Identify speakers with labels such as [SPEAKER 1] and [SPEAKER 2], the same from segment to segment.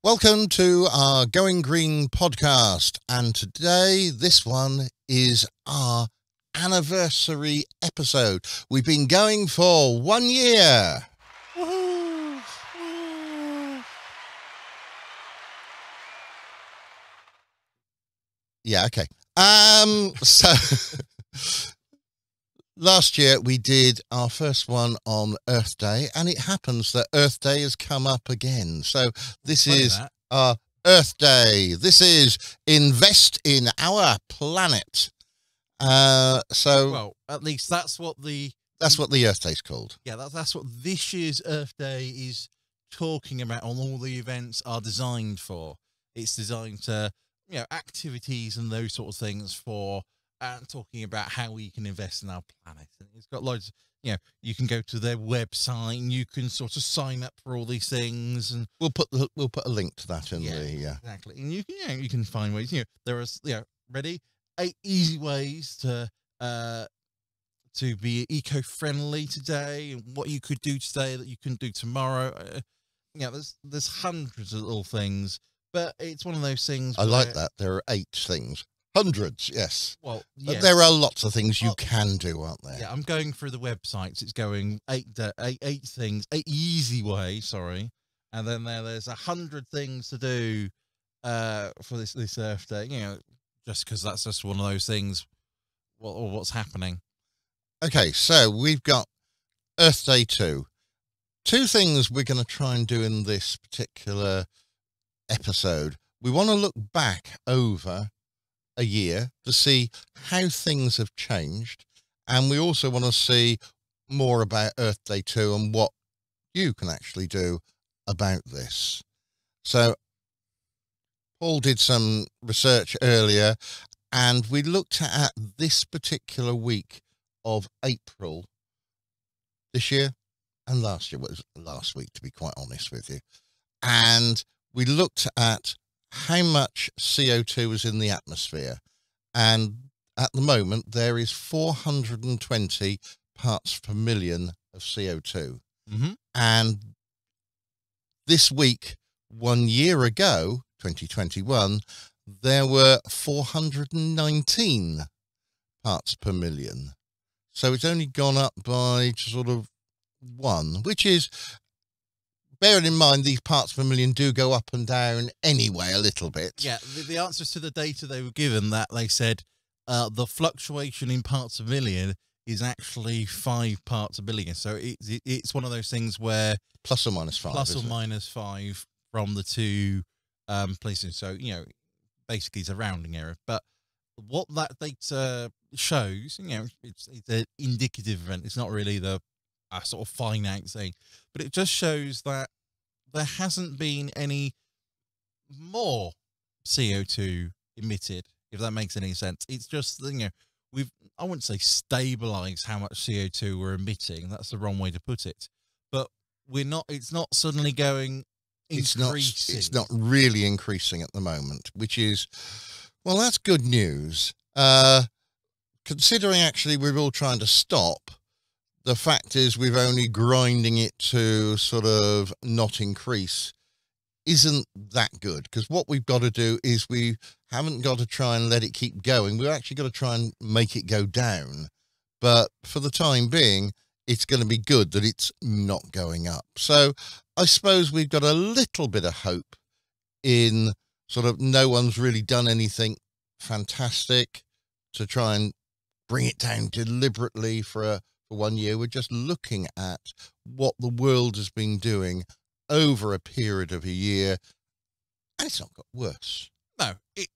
[SPEAKER 1] Welcome to our Going Green podcast, and today this one is our anniversary episode. We've been going for 1 year.
[SPEAKER 2] Woohoo!
[SPEAKER 1] Yeah, okay. So last year we did our first one on Earth Day, and it happens that Earth Day has come up again. So this is our Earth Day. This is invest in our planet.
[SPEAKER 2] Well, at least that's what the
[SPEAKER 1] Earth Day's called.
[SPEAKER 2] Yeah, that's what this year's Earth Day is talking about. On all the events are designed for. It's designed to, activities and those sort of things for talking about how we can invest in our planet. And it's got loads. You can go to their website and you can sort of sign up for all these things, and
[SPEAKER 1] we'll put a link to that in
[SPEAKER 2] exactly. And you can find ways. There are ready 8 easy ways to be eco-friendly today, and what you could do today that you couldn't do tomorrow. There's hundreds of little things, but it's one of those things.
[SPEAKER 1] I like that. There are 8 things. Hundreds, yes.
[SPEAKER 2] Well,
[SPEAKER 1] but there are lots of things you can do, aren't there?
[SPEAKER 2] Yeah, I'm going through the websites. It's going 8 things, 8 easy ways. Sorry, and then there's 100 things to do for this Earth Day. Just because that's just one of those things. What's happening?
[SPEAKER 1] Okay, so we've got Earth Day 2. 2 things we're going to try and do in this particular episode. We want to look back over a year to see how things have changed, and we also want to see more about Earth Day 2 and what you can actually do about this. So Paul did some research earlier, and we looked at this particular week of April this year and last year. Well, it was last week, to be quite honest with you. And we looked at how much CO2 was in the atmosphere. And at the moment, there is 420 parts per million of CO2.
[SPEAKER 2] Mm-hmm.
[SPEAKER 1] And this week, 1 year ago, 2021, there were 419 parts per million. So it's only gone up by sort of 1, which is, bearing in mind these parts per million do go up and down anyway a little bit.
[SPEAKER 2] Yeah, the answers to the data they were given, that they said the fluctuation in parts per million is actually 5 parts per billion. So it's one of those things where
[SPEAKER 1] plus or minus 5.
[SPEAKER 2] Plus or minus 5 from the 2 places. So, basically it's a rounding error. But what that data shows, it's an indicative event. It's not really the sort of finite thing, but it just shows that there hasn't been any more CO2 emitted, if that makes any sense. It's just, I wouldn't say stabilized how much CO2 we're emitting. That's the wrong way to put it. But it's not suddenly going increasing.
[SPEAKER 1] It's not really increasing at the moment, which is, well, that's good news. Considering actually we're all trying to stop, the fact is we're only grinding it to sort of not increase isn't that good, because what we've got to do is we haven't got to try and let it keep going. We've actually got to try and make it go down. But for the time being, it's going to be good that it's not going up. So I suppose we've got a little bit of hope in sort of no one's really done anything fantastic to try and bring it down deliberately for 1 year. We're just looking at what the world has been doing over a period of a year, and it's not got worse.
[SPEAKER 2] No, it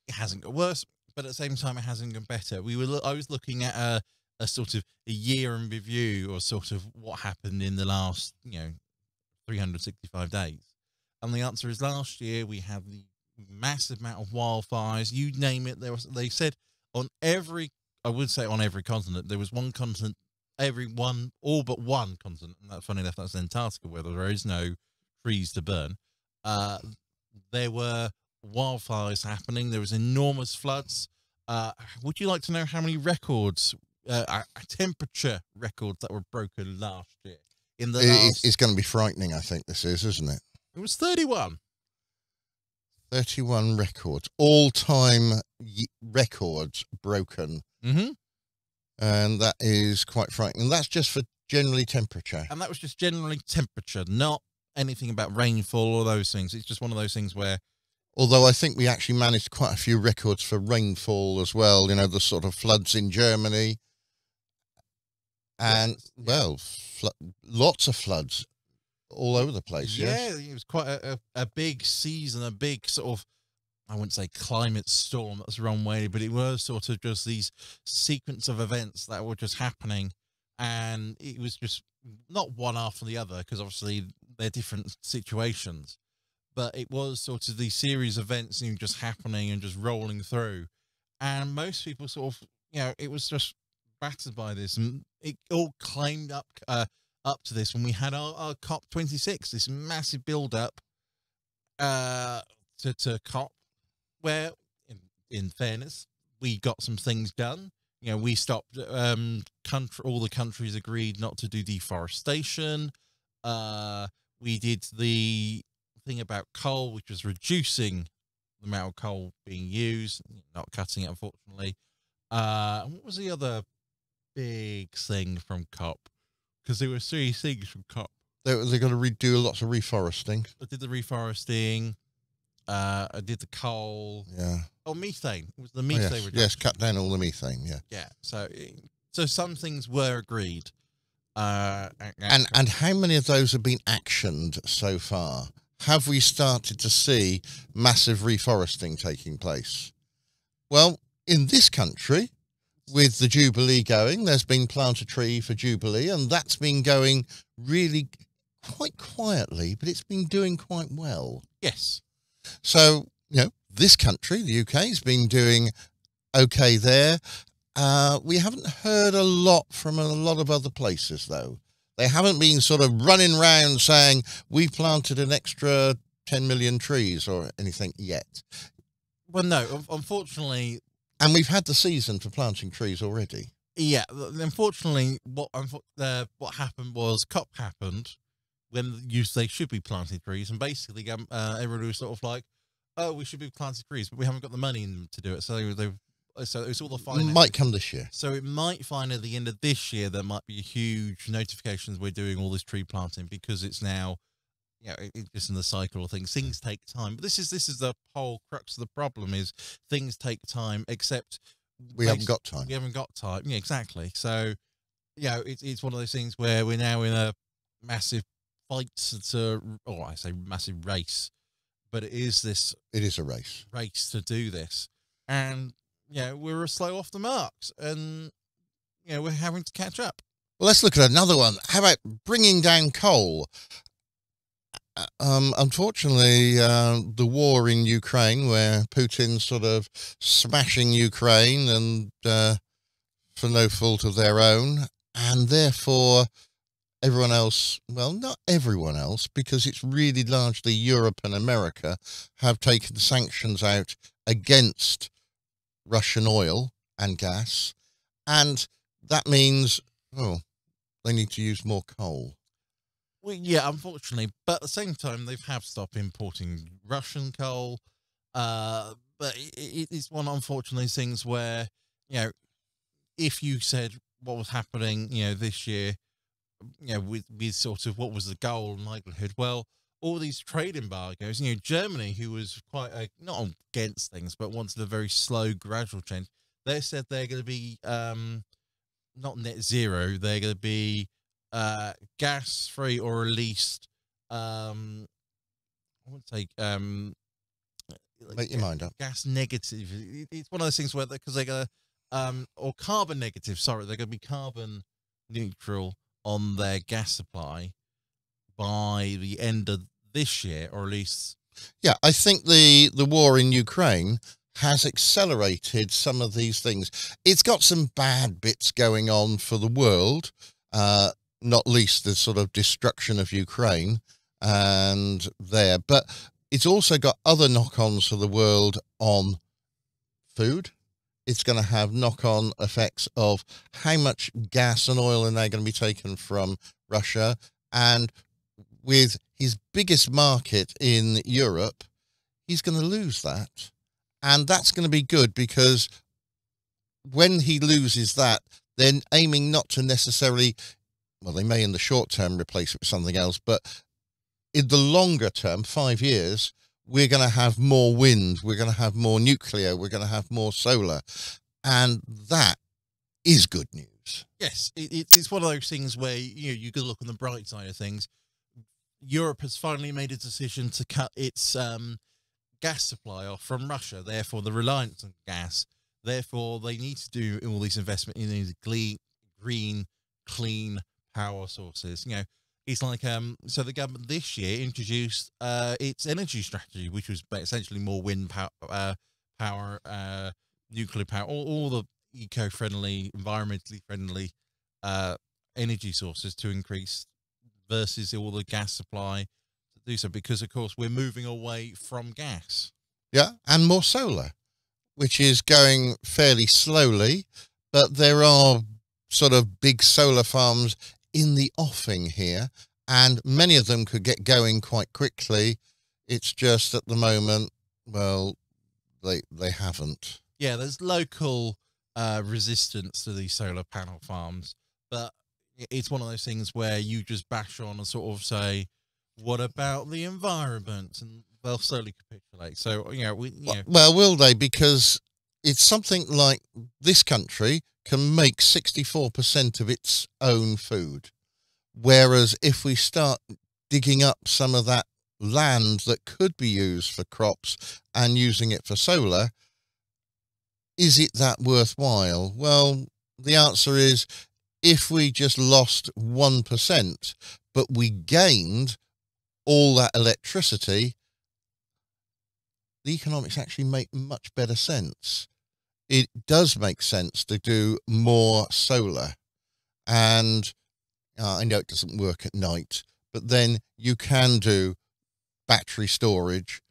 [SPEAKER 2] hasn't got worse, but at the same time, it hasn't got better. I was looking at a sort of a year in review, or sort of what happened in the last 365 days, and the answer is last year we had the massive amount of wildfires. You name it. They said on every, I would say on every continent, there was one continent. All but one continent, and that's funny enough, that's Antarctica, where there is no trees to burn. There were wildfires happening. There was enormous floods. Would you like to know how many records, temperature records that were broken last year?
[SPEAKER 1] It's going to be frightening, I think this is, isn't it?
[SPEAKER 2] It was 31.
[SPEAKER 1] 31 records, all-time records broken.
[SPEAKER 2] Mm-hmm.
[SPEAKER 1] And that is quite frightening. And that's just for generally temperature.
[SPEAKER 2] And that was just generally temperature, not anything about rainfall or those things. It's just one of those things where...
[SPEAKER 1] Although I think we actually managed quite a few records for rainfall as well, you know, the sort of floods in Germany. And, well, lots of floods all over the place, yes?
[SPEAKER 2] Yeah, it was quite a big season, a big sort of, I wouldn't say climate storm, that's the wrong way, but it was sort of just these sequence of events that were just happening. And it was just not one after the other, because obviously they're different situations. But it was sort of these series of events, you know, just happening and just rolling through. And most people sort of, you know, it was just battered by this. And it all climbed up to this when we had our COP26, this massive build-up to COP, where, in fairness, we got some things done. You know, we stopped, all the countries agreed not to do deforestation. We did the thing about coal, which was reducing the amount of coal being used, not cutting it, unfortunately. What was the other big thing from COP? Because there were 3 things from COP.
[SPEAKER 1] They're going to redo lots of reforesting.
[SPEAKER 2] I did the reforesting. I did the coal.
[SPEAKER 1] Yeah.
[SPEAKER 2] Oh, methane. It was the methane reduction.
[SPEAKER 1] Yes, cut down all the methane, yeah.
[SPEAKER 2] Yeah. So some things were agreed.
[SPEAKER 1] And how many of those have been actioned so far? Have we started to see massive reforesting taking place? Well, in this country, with the Jubilee going, there's been Plant a Tree for Jubilee, and that's been going really quite quietly, but it's been doing quite well.
[SPEAKER 2] Yes.
[SPEAKER 1] So, you know, this country, the UK, has been doing okay there. We haven't heard a lot from a lot of other places, though. They haven't been sort of running around saying, we planted an extra 10 million trees or anything yet.
[SPEAKER 2] Well, no, unfortunately...
[SPEAKER 1] And we've had the season for planting trees already.
[SPEAKER 2] Yeah, unfortunately, what happened was COP happened when they should be planting trees, and basically everybody was sort of like, oh, we should be planting trees, but we haven't got the money to do it. So it's all the finance.
[SPEAKER 1] Might come this year.
[SPEAKER 2] So it might find at the end of this year there might be a huge notifications we're doing all this tree planting, because it's now, you know, it's just in the cycle of things. Things take time. But this is the whole crux of the problem, is things take time, except
[SPEAKER 1] we haven't got time.
[SPEAKER 2] We haven't got time. Yeah, exactly. So, you know, it's one of those things where we're now in a massive fight or I say massive race, but it is a race to do this. And, you know, we're slow off the marks, and, you know, we're having to catch up.
[SPEAKER 1] Well, let's look at another one. How about bringing down coal? Unfortunately, the war in Ukraine, where Putin's sort of smashing Ukraine, and for no fault of their own, and therefore everyone else, well, not everyone else, because it's really largely Europe and America, have taken sanctions out against Russian oil and gas, and that means, they need to use more coal.
[SPEAKER 2] Well, yeah, unfortunately, but at the same time, they have stopped importing Russian coal. But it's one, unfortunately, things where, you know, if you said what was happening, you know, this year, you know, with sort of what was the goal and likelihood, well, all these trade embargoes, you know, Germany, who was quite not against things, but wanted a very slow, gradual change, they said they're going to be not net zero, they're going to be gas free, or at least I wouldn't say
[SPEAKER 1] make your mind up.
[SPEAKER 2] Gas negative. It's one of those things where, because they're gonna or carbon negative, sorry, they're gonna be carbon neutral on their gas supply by the end of this year, or at least.
[SPEAKER 1] Yeah, I think the war in Ukraine has accelerated some of these things. It's got some bad bits going on for the world, not least the sort of destruction of Ukraine and there. But it's also got other knock-ons for the world on food. It's going to have knock-on effects of how much gas and oil are now going to be taken from Russia. And with his biggest market in Europe, he's going to lose that. And that's going to be good, because when he loses that, then aiming not to necessarily, well, they may in the short term replace it with something else, but in the longer term, 5 years, we're going to have more wind, we're going to have more nuclear, we're going to have more solar. And that is good news.
[SPEAKER 2] Yes, it's one of those things where you could look on the bright side of things. Europe has finally made a decision to cut its gas supply off from Russia, therefore the reliance on gas. Therefore, they need to do all this investment in these green, clean power sources. It's like so the government this year introduced its energy strategy, which was essentially more wind power, nuclear power, all the eco-friendly, environmentally friendly energy sources to increase, versus all the gas supply to do so, because of course we're moving away from gas.
[SPEAKER 1] Yeah, and more solar, which is going fairly slowly, but there are sort of big solar farms in the offing here, and many of them could get going quite quickly. It's just at the moment, well, they haven't.
[SPEAKER 2] Yeah, there's local resistance to these solar panel farms, but it's one of those things where you just bash on and sort of say, what about the environment? And they'll slowly capitulate. So,
[SPEAKER 1] Well, will they? Because it's something like this country can make 64% of its own food. Whereas if we start digging up some of that land that could be used for crops and using it for solar, is it that worthwhile? Well, the answer is, if we just lost 1%, but we gained all that electricity, the economics actually make much better sense. It does make sense to do more solar. And I know it doesn't work at night, but then you can do battery storage,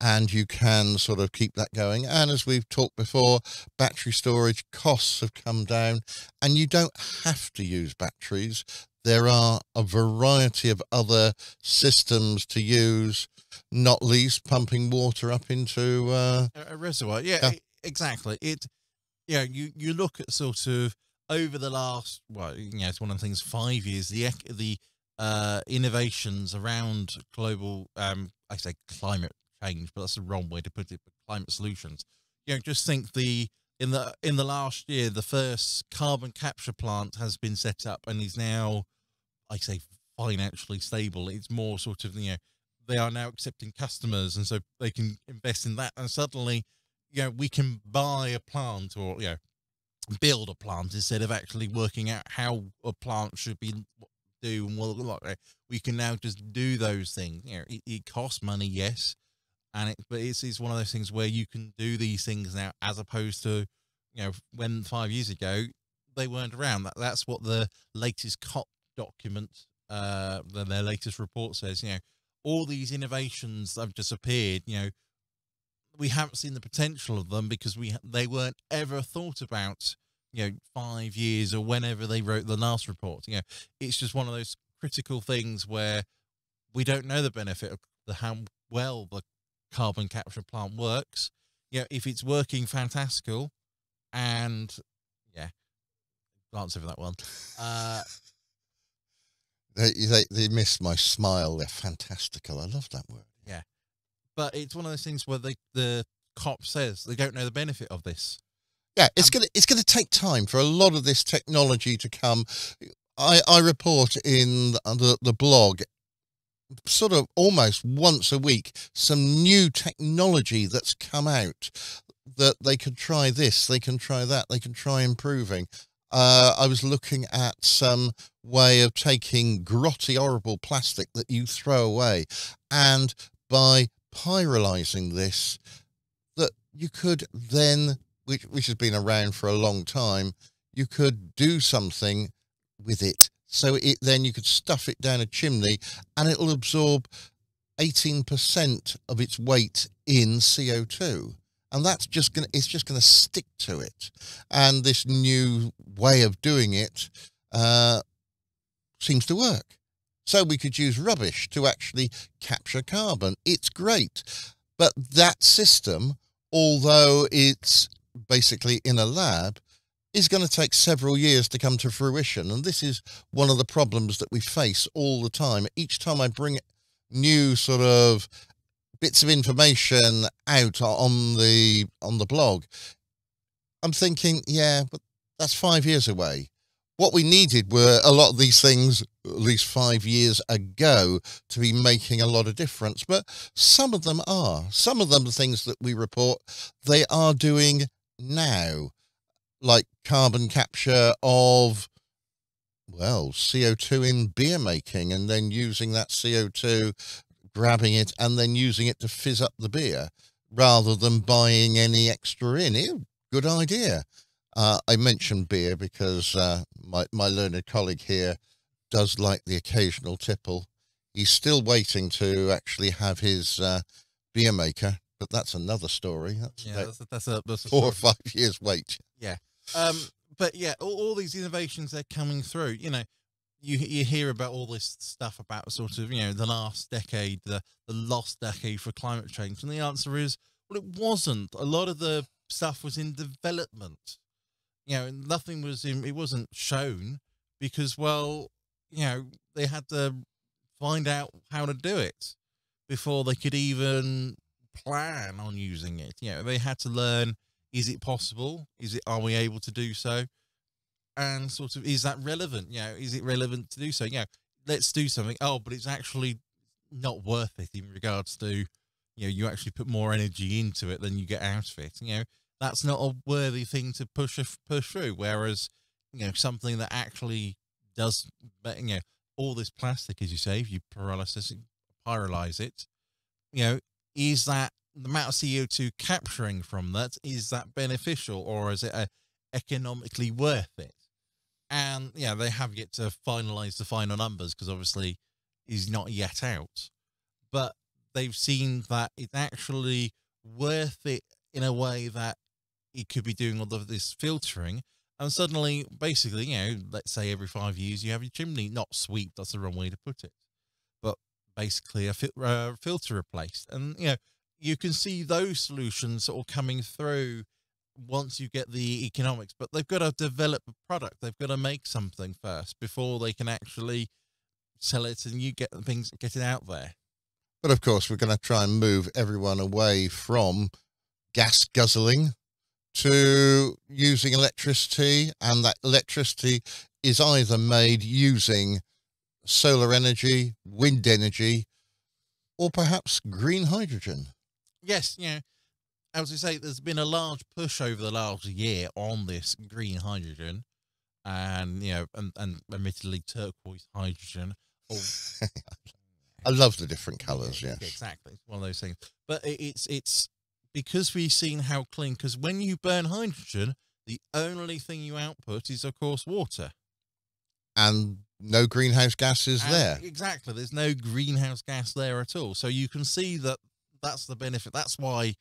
[SPEAKER 1] and you can sort of keep that going. And as we've talked before, battery storage costs have come down, and you don't have to use batteries. There are a variety of other systems to use, not least pumping water up into
[SPEAKER 2] a reservoir. Yeah, exactly. You look at sort of over the last, it's one of the things, 5 years, the innovations around global, I say climate change, but that's the wrong way to put it, but climate solutions. Just think in the last year, the first carbon capture plant has been set up and is now, I say, financially stable. It's more sort of, they are now accepting customers, and so they can invest in that. And suddenly, we can buy a plant, or, build a plant, instead of actually working out how a plant should be do and what it look like. We can now just do those things. It costs money, yes, but it's one of those things where you can do these things now, as opposed to, when 5 years ago they weren't around. That's what the latest COP document, their latest report says. All these innovations that have just appeared, we haven't seen the potential of them because they weren't ever thought about, 5 years or whenever they wrote the last report. It's just one of those critical things where we don't know the benefit of how well the carbon capture plant works. If it's working, fantastical. And answer for that one.
[SPEAKER 1] They missed my smile. They're fantastical. I love that word.
[SPEAKER 2] Yeah. But it's one of those things where the COP says they don't know the benefit of this.
[SPEAKER 1] Yeah, it's gonna take time for a lot of this technology to come. I report in the blog sort of almost once a week some new technology that's come out, that they could try this, they can try that, they can try improving. I was looking at some way of taking grotty, horrible plastic that you throw away, and by pyrolyzing this, that you could then, which has been around for a long time, you could do something with it. So then you could stuff it down a chimney, and it'll absorb 18% of its weight in CO2. And it's just gonna stick to it. And this new way of doing it seems to work. So we could use rubbish to actually capture carbon. It's great. But that system, although it's basically in a lab, is going to take several years to come to fruition. And this is one of the problems that we face all the time. Each time I bring new sort of bits of information out on the blog, I'm thinking, yeah, but that's 5 years away. What we needed were a lot of these things at least 5 years ago to be making a lot of difference. But some of them are. Some of them, the things that we report, they are doing now, like carbon capture of, well, CO2 in beer making, and then using that CO2, grabbing it and then using it to fizz up the beer rather than buying any extra in. Ew, good idea. I mentioned beer because my learned colleague here does like the occasional tipple. He's still waiting to actually have his beer maker, but that's another story. That's a 4 or 5 years wait.
[SPEAKER 2] Yeah. But yeah, all these innovations they're coming through. You know, you hear about all this stuff about sort of, you know, the last decade, the lost decade for climate change, and the answer is, well, it wasn't. A lot of the stuff was in development. You know, nothing was in, it wasn't shown because, well, you know, they had to find out how to do it before they could even plan on using it. You know, they had to learn, is it possible? Are we able to do so? And sort of, is that relevant? You know, is it relevant to do so? You know, let's do something. Oh, but it's actually not worth it in regards to, you know, you actually put more energy into it than you get out of it. You know, that's not a worthy thing to push through. Whereas, you know, something that actually does, you know, all this plastic, as you say, if you pyrolyze it, you know, is that the amount of CO2 capturing from that, is that beneficial, or is it economically worth it? And yeah, they have yet to finalize the final numbers because obviously is not yet out, but they've seen that it's actually worth it in a way that it could be doing all of this filtering. And suddenly, basically, you know, let's say every 5 years you have your chimney not sweep, that's the wrong way to put it, but basically a filter replaced. And you know, you can see those solutions sort of coming through once you get the economics, but they've got to develop a product. They've got to make something first before they can actually sell it and you get it out there.
[SPEAKER 1] But of course, we're going to try and move everyone away from gas guzzling to using electricity, and that electricity is either made using solar energy, wind energy, or perhaps green hydrogen.
[SPEAKER 2] Yes, you know, as I say, there's been a large push over the last year on this green hydrogen, and you know, and admittedly turquoise hydrogen.
[SPEAKER 1] I love the different colours. Yes,
[SPEAKER 2] exactly. It's one of those things. But it's because we've seen how clean. Because when you burn hydrogen, the only thing you output is, of course, water,
[SPEAKER 1] and no greenhouse gases there.
[SPEAKER 2] Exactly. There's no greenhouse gas there at all. So you can see that that's the benefit. That's why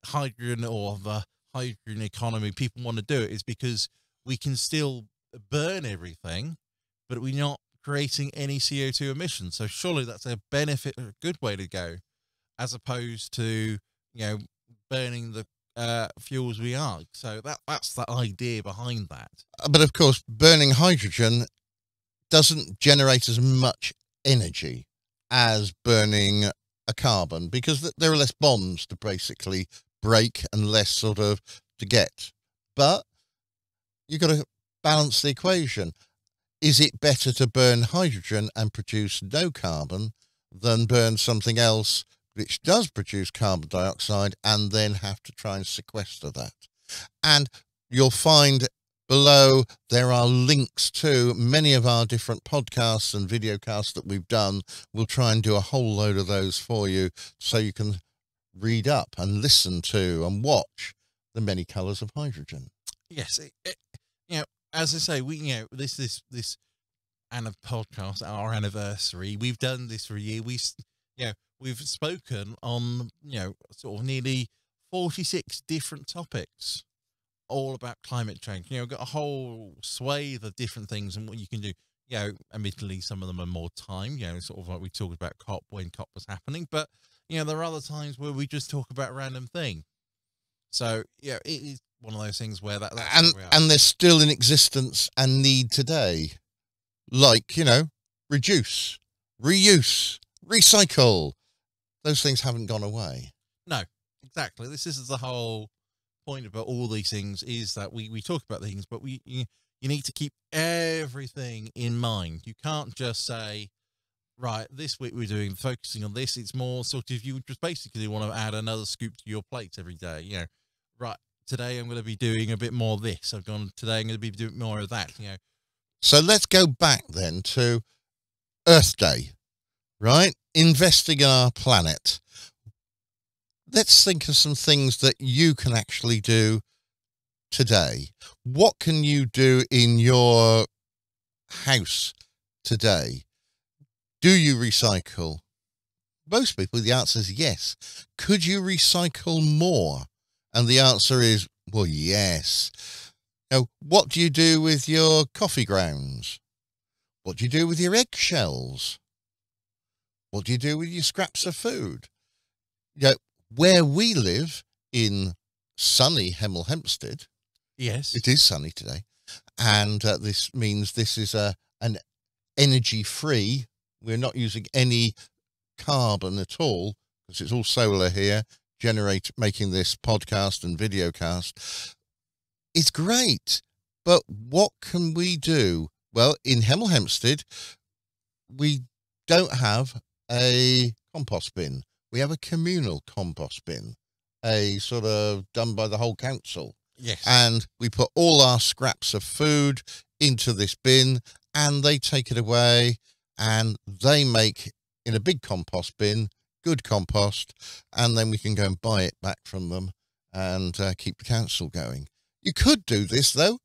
[SPEAKER 2] hydrogen, or the hydrogen economy, people want to do it, is because we can still burn everything, but we're not creating any CO2 emissions. So surely that's a benefit, a good way to go, as opposed to, you know, burning the fuels we are. So that's the idea behind that.
[SPEAKER 1] But of course, burning hydrogen doesn't generate as much energy as burning a carbon, because there are less bonds to basically break and less sort of to get. But you've got to balance the equation. Is it better to burn hydrogen and produce no carbon than burn something else which does produce carbon dioxide and then have to try and sequester that? And you'll find below there are links to many of our different podcasts and videocasts that we've done. We'll try and do a whole load of those for you so you can read up and listen to and watch the many colours of hydrogen.
[SPEAKER 2] Yes, you know, as I say, we, you know, this and a podcast, our anniversary, we've done this for a year. We've spoken on, you know, sort of nearly 46 different topics, all about climate change. You know, got a whole swathe of different things and what you can do. You know, admittedly, some of them are more time, you know, sort of like we talked about COP when COP was happening, but there are other times where we just talk about random thing. So yeah, it is one of those things where that's where we are.
[SPEAKER 1] And they're still in existence and need today. Like, reduce, reuse, recycle. Those things haven't gone away.
[SPEAKER 2] No, exactly. This is the whole point about all these things, is that we talk about things, but you need to keep everything in mind. You can't just say, right, this week we're focusing on this. It's more sort of, you just basically want to add another scoop to your plate every day. Right, today I'm going to be doing a bit more of this. Today I'm going to be doing more of that.
[SPEAKER 1] So let's go back then to Earth Day, right? Investing in our planet. Let's think of some things that you can actually do today. What can you do in your house today? Do you recycle? Most people, the answer is yes. Could you recycle more? And the answer is, well, yes. Now, what do you do with your coffee grounds? What do you do with your eggshells? What do you do with your scraps of food? Where we live in sunny Hemel Hempstead.
[SPEAKER 2] Yes.
[SPEAKER 1] It is sunny today. And this means this is an energy-free. We're not using any carbon at all, because it's all solar here, making this podcast and video cast. It's great. But what can we do? Well, in Hemel Hempstead, we don't have a compost bin. We have a communal compost bin, a sort of done by the whole council.
[SPEAKER 2] Yes.
[SPEAKER 1] And we put all our scraps of food into this bin, and they take it away, and they make, in a big compost bin, good compost, and then we can go and buy it back from them and keep the council going. You could do this, though,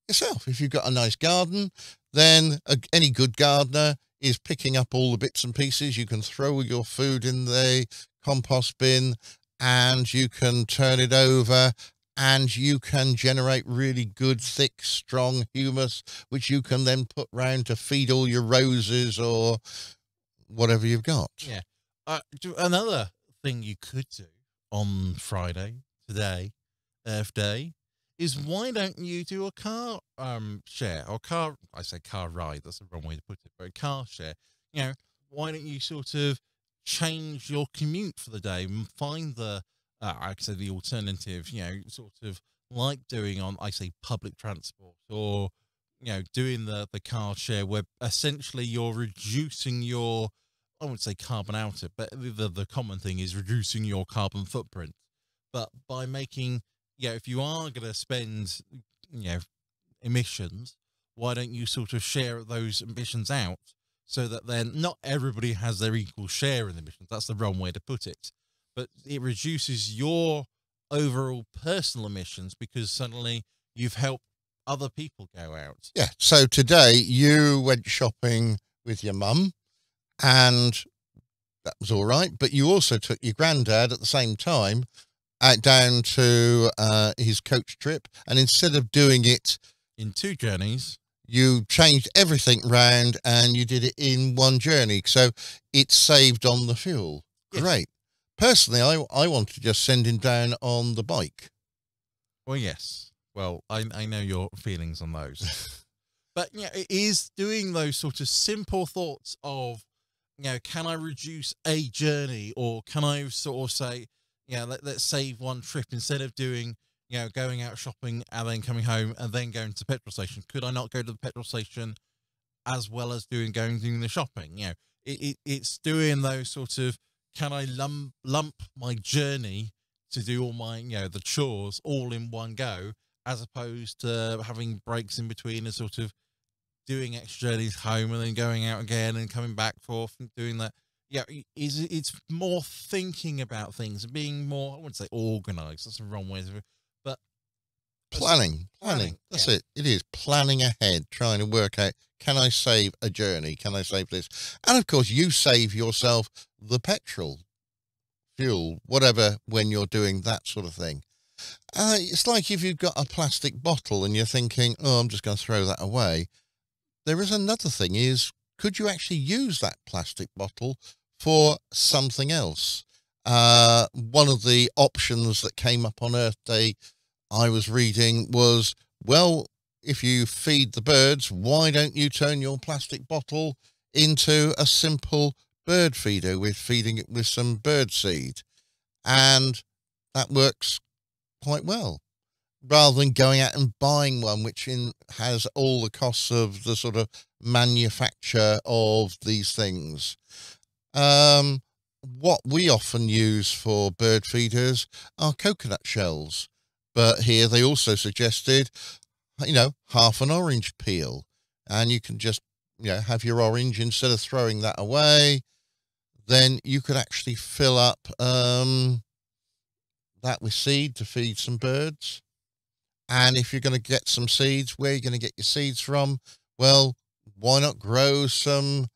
[SPEAKER 1] yourself. If you've got a nice garden, then any good gardener is picking up all the bits and pieces. You can throw your food in the compost bin, and you can turn it over, and you can generate really good, thick, strong humus, which you can then put round to feed all your roses or whatever you've got.
[SPEAKER 2] Yeah. Another thing you could do on Friday, today, Earth Day, is why don't you do a car share, or I say car ride, that's the wrong way to put it, but a car share. Why don't you sort of change your commute for the day and find the alternative, sort of like doing on, I say, public transport, or, doing the car share, where essentially you're reducing your, I wouldn't say carbon output, but the common thing is reducing your carbon footprint. But by making, if you are going to spend, emissions, why don't you sort of share those emissions out, so that then not everybody has their equal share in the emissions? That's the wrong way to put it. But it reduces your overall personal emissions, because suddenly you've helped other people go out.
[SPEAKER 1] Yeah. So today you went shopping with your mum, and that was all right. But you also took your granddad at the same time out down to his coach trip. And instead of doing it
[SPEAKER 2] in 2 journeys,
[SPEAKER 1] you changed everything round and you did it in one journey. So it saved on the fuel. Yes. Great. Personally, I want to just send him down on the bike.
[SPEAKER 2] Well, yes. Well, I know your feelings on those. But, it is doing those sort of simple thoughts of, can I reduce a journey, or can I sort of say, let's save one trip instead of doing, going out shopping and then coming home and then going to the petrol station. Could I not go to the petrol station as well as doing the shopping? It's doing those sort of, can I lump my journey to do all my, the chores all in one go, as opposed to having breaks in between and sort of doing extra journeys home and then going out again and coming back forth and doing that. It's more thinking about things and being more, I wouldn't say organized, that's the wrong way, but
[SPEAKER 1] planning. That's it. It is planning ahead, trying to work out, can I save a journey? Can I save this? And of course, you save yourself the petrol, fuel, whatever, when you're doing that sort of thing. It's like if you've got a plastic bottle and you're thinking, oh, I'm just going to throw that away. There is another thing is, could you actually use that plastic bottle for something else. One of the options that came up on Earth Day I was reading was, well, if you feed the birds, why don't you turn your plastic bottle into a simple bird feeder with feeding it with some bird seed? And that works quite well, rather than going out and buying one, which has all the costs of the sort of manufacture of these things. What we often use for bird feeders are coconut shells, but here they also suggested, half an orange peel, and you can just, have your orange, instead of throwing that away, then you could actually fill up that with seed to feed some birds. And if you're going to get some seeds, where are you going to get your seeds from? Well, why not grow some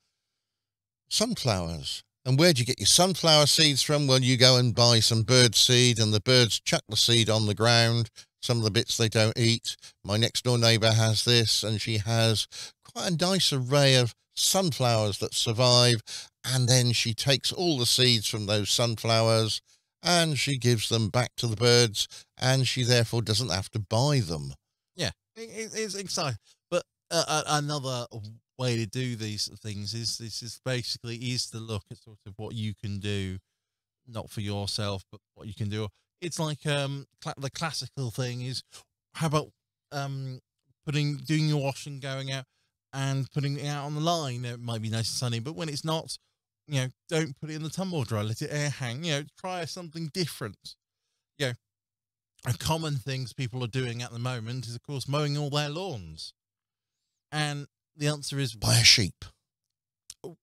[SPEAKER 1] sunflowers? And where do you get your sunflower seeds from? Well, you go and buy some bird seed, and the birds chuck the seed on the ground, some of the bits they don't eat. My next door neighbour has this, and she has quite a nice array of sunflowers that survive, and then she takes all the seeds from those sunflowers and she gives them back to the birds, and she therefore doesn't have to buy them.
[SPEAKER 2] Yeah, it's exciting. But another way to do these things is to look at sort of what you can do, not for yourself, but what you can do. It's like the classical thing is, how about doing your washing, going out and putting it out on the line. It might be nice and sunny, but when it's not, don't put it in the tumble dryer, let it air hang. Try something different. A common things people are doing at the moment is, of course, mowing all their lawns. And the answer is,
[SPEAKER 1] buy a sheep.
[SPEAKER 2] Well,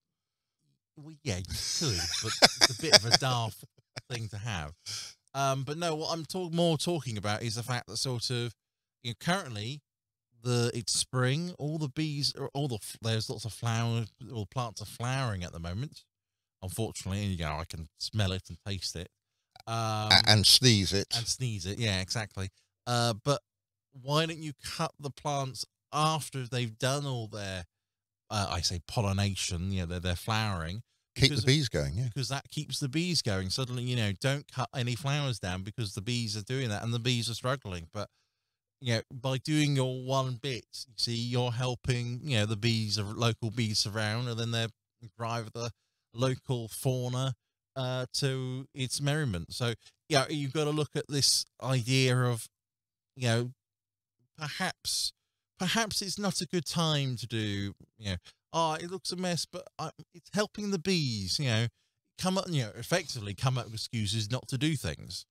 [SPEAKER 2] yeah, you could, but it's a bit of a daft thing to have. But no, what I'm talking about is the fact that sort of, currently it's spring, all the bees there's lots of flowers, all plants are flowering at the moment, unfortunately, and I can smell it and taste it.
[SPEAKER 1] And sneeze it.
[SPEAKER 2] Yeah, exactly. But why don't you cut the plants after they've done all their, I say pollination, they're flowering.
[SPEAKER 1] Keep the bees going, yeah.
[SPEAKER 2] Because that keeps the bees going. Suddenly, don't cut any flowers down because the bees are doing that and the bees are struggling. But, by doing your one bit, you see, you're helping, the bees, local bees around, and then they drive the local fauna to its merriment. So, you've got to look at this idea of, perhaps it's not a good time to do, it looks a mess, but it's helping the bees, effectively come up with excuses not to do things.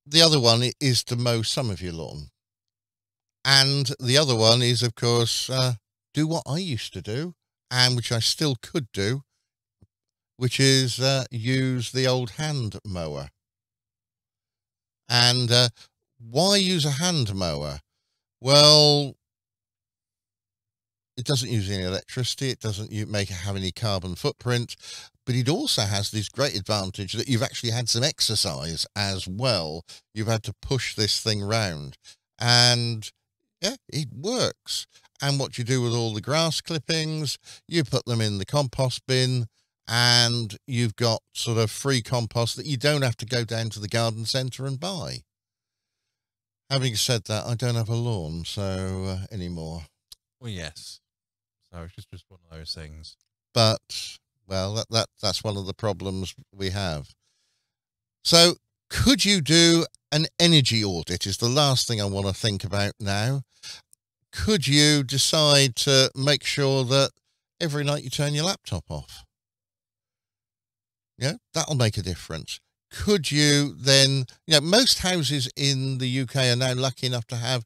[SPEAKER 1] The other one is to mow some of your lawn. And the other one is, of course, do what I used to do, and which I still could do, which is use the old hand mower. And why use a hand mower? Well, it doesn't use any electricity. It doesn't have any carbon footprint, but it also has this great advantage that you've actually had some exercise as well. You've had to push this thing round, and yeah, it works. And what you do with all the grass clippings, you put them in the compost bin, and you've got sort of free compost that you don't have to go down to the garden centre and buy. Having said that, I don't have a lawn anymore.
[SPEAKER 2] Well, yes. So it's just one of those things.
[SPEAKER 1] But, well, that's one of the problems we have. So could you do an energy audit is the last thing I want to think about now. Could you decide to make sure that every night you turn your laptop off? Yeah, that'll make a difference. Could you then, most houses in the UK are now lucky enough to have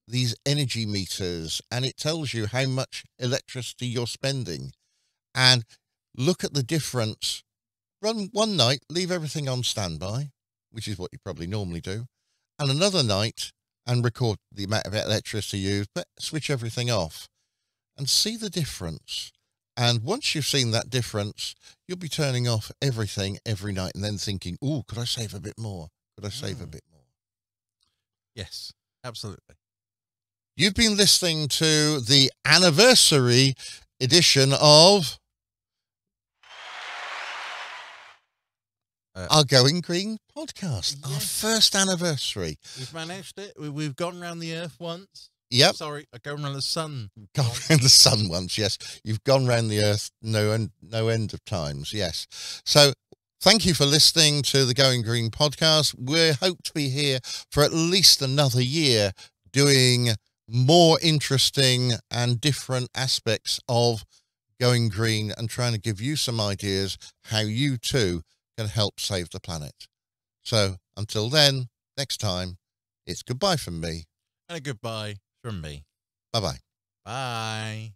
[SPEAKER 1] these energy meters, and it tells you how much electricity you're spending. And look at the difference. Run one night, leave everything on standby, which is what you probably normally do, and another night and record the amount of electricity used, but switch everything off and see the difference. And once you've seen that difference, you'll be turning off everything every night and then thinking, oh, could I save a bit more? Could I save a bit more?
[SPEAKER 2] Yes, absolutely.
[SPEAKER 1] You've been listening to the anniversary edition of our Going Green podcast, our
[SPEAKER 2] Yes.
[SPEAKER 1] first anniversary.
[SPEAKER 2] We've managed it. We've gone around the Earth once.
[SPEAKER 1] Yep.
[SPEAKER 2] Sorry, I've gone around the sun.
[SPEAKER 1] Gone around the sun once, yes. You've gone round the earth no end of times, yes. So thank you for listening to the Going Green podcast. We hope to be here for at least another year doing more interesting and different aspects of going green and trying to give you some ideas how you too can help save the planet. So until then, next time, it's goodbye from me.
[SPEAKER 2] And a goodbye from me.
[SPEAKER 1] Bye-bye.
[SPEAKER 2] Bye.